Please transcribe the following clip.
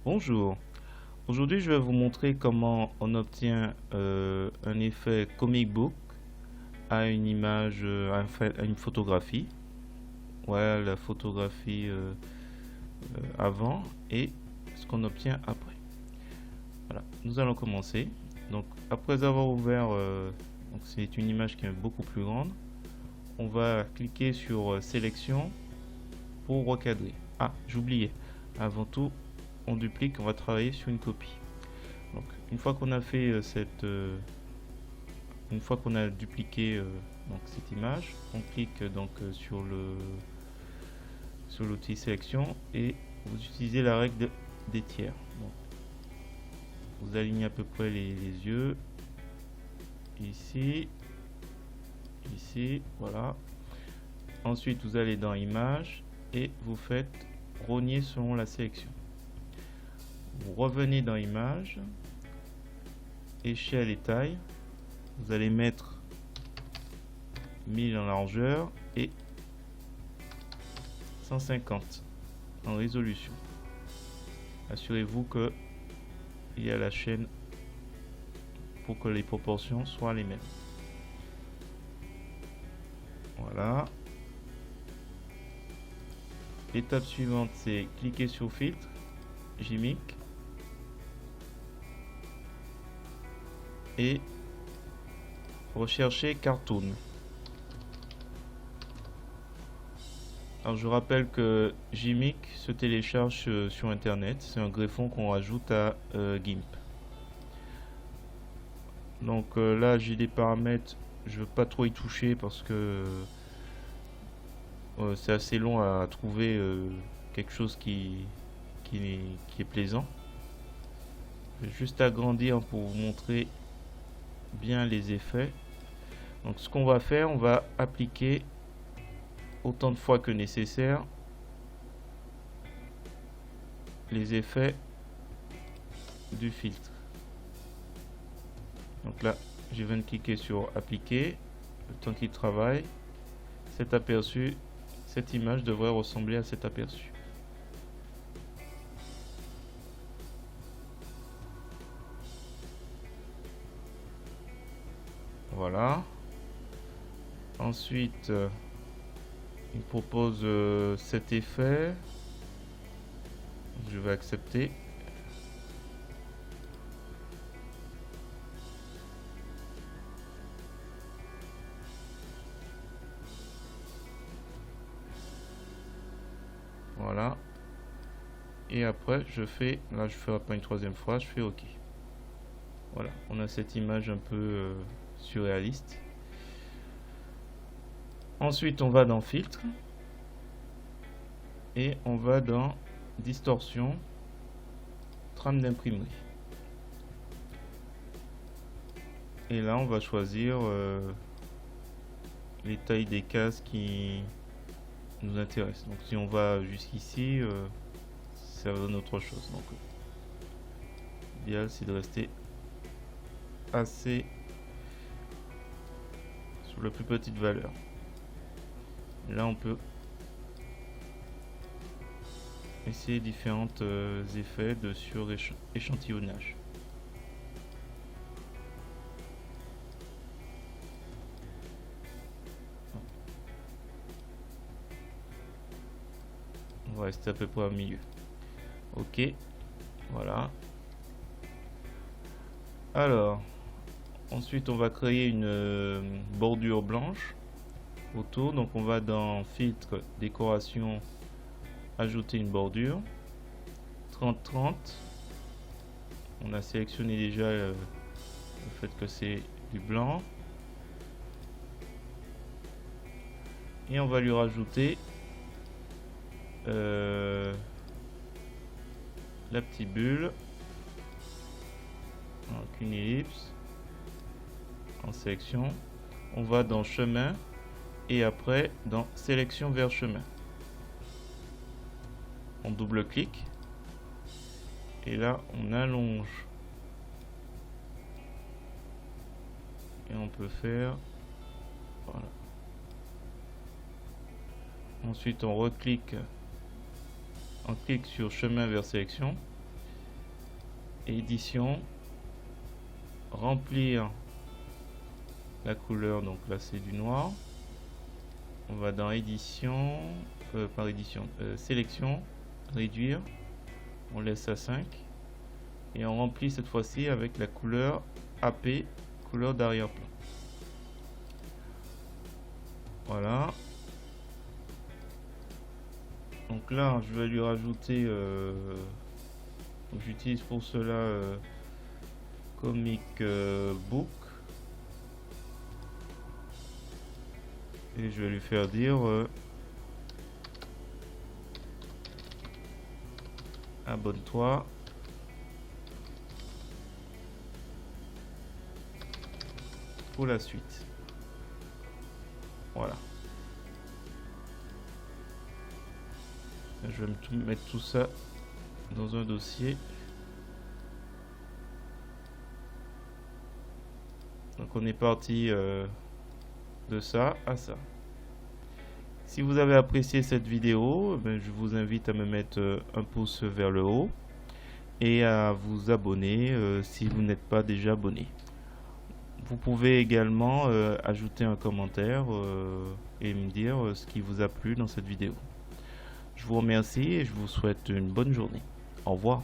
Bonjour, aujourd'hui je vais vous montrer comment on obtient un effet comic book à une image, à une photographie. Voilà la photographie avant et ce qu'on obtient après. Voilà, nous allons commencer. Donc après avoir ouvert, donc c'est une image qui est beaucoup plus grande, on va cliquer sur sélection pour recadrer. Ah, j'oubliais, avant tout on duplique, on va travailler sur une copie. Donc, une fois qu'on a fait une fois qu'on a dupliqué donc cette image, on clique donc sur l'outil sélection et vous utilisez la règle des tiers. Donc, vous alignez à peu près les yeux ici, ici, voilà. Ensuite, vous allez dans Images et vous faites rogner selon la sélection. Vous revenez dans Images, échelle et taille. Vous allez mettre 1000 en largeur et 150 en résolution. Assurez-vous que il y a la chaîne pour que les proportions soient les mêmes. Voilà. L'étape suivante, c'est cliquer sur filtre, Gimic, et rechercher Cartoon. Alors je rappelle que Gimic se télécharge sur internet, c'est un greffon qu'on rajoute à GIMP. Donc là j'ai des paramètres, je veux pas trop y toucher parce que c'est assez long à trouver quelque chose qui est plaisant. Je vais juste agrandir pour vous montrer bien les effets. Donc ce qu'on va faire, on va appliquer autant de fois que nécessaire les effets du filtre. Donc là, je viens de cliquer sur appliquer. Le temps qu'il travaille, cet aperçu, cette image devrait ressembler à cet aperçu. Voilà. Ensuite, il propose cet effet. Je vais accepter. Voilà. Et après, je fais, là je ferai pas une troisième fois, je fais OK. Voilà, on a cette image un peu surréaliste. Ensuite, on va dans Filtre et on va dans Distorsion, Trame d'imprimerie. Et là, on va choisir les tailles des cases qui nous intéressent. Donc, si on va jusqu'ici, ça donne autre chose. Donc, l'idéal, c'est de rester assez sur la plus petite valeur. Là, on peut essayer différents effets de sur-échantillonnage. On va rester à peu près au milieu. Ok, voilà. Alors, ensuite on va créer une bordure blanche autour. Donc on va dans filtre, décoration, ajouter une bordure. 30-30. On a sélectionné déjà le fait que c'est du blanc. Et on va lui rajouter la petite bulle. Donc une ellipse. En sélection. On va dans chemin. Et après dans sélection vers chemin. On double-clique. Et là, on allonge. Et on peut faire... Voilà. Ensuite, on reclique. On clique sur chemin vers sélection. édition, remplir la couleur, donc là c'est du noir. On va dans édition, par édition, sélection, réduire, on laisse à 5 et on remplit cette fois-ci avec la couleur AP, couleur d'arrière-plan. Voilà. Donc là je vais lui rajouter, j'utilise pour cela Comic Book, et je vais lui faire dire abonne-toi pour la suite. Voilà. Je vais mettre tout ça dans un dossier. Donc on est parti de ça à ça. Si vous avez apprécié cette vidéo, je vous invite à me mettre un pouce vers le haut et à vous abonner si vous n'êtes pas déjà abonné. Vous pouvez également ajouter un commentaire et me dire ce qui vous a plu dans cette vidéo. Je vous remercie et je vous souhaite une bonne journée. Au revoir.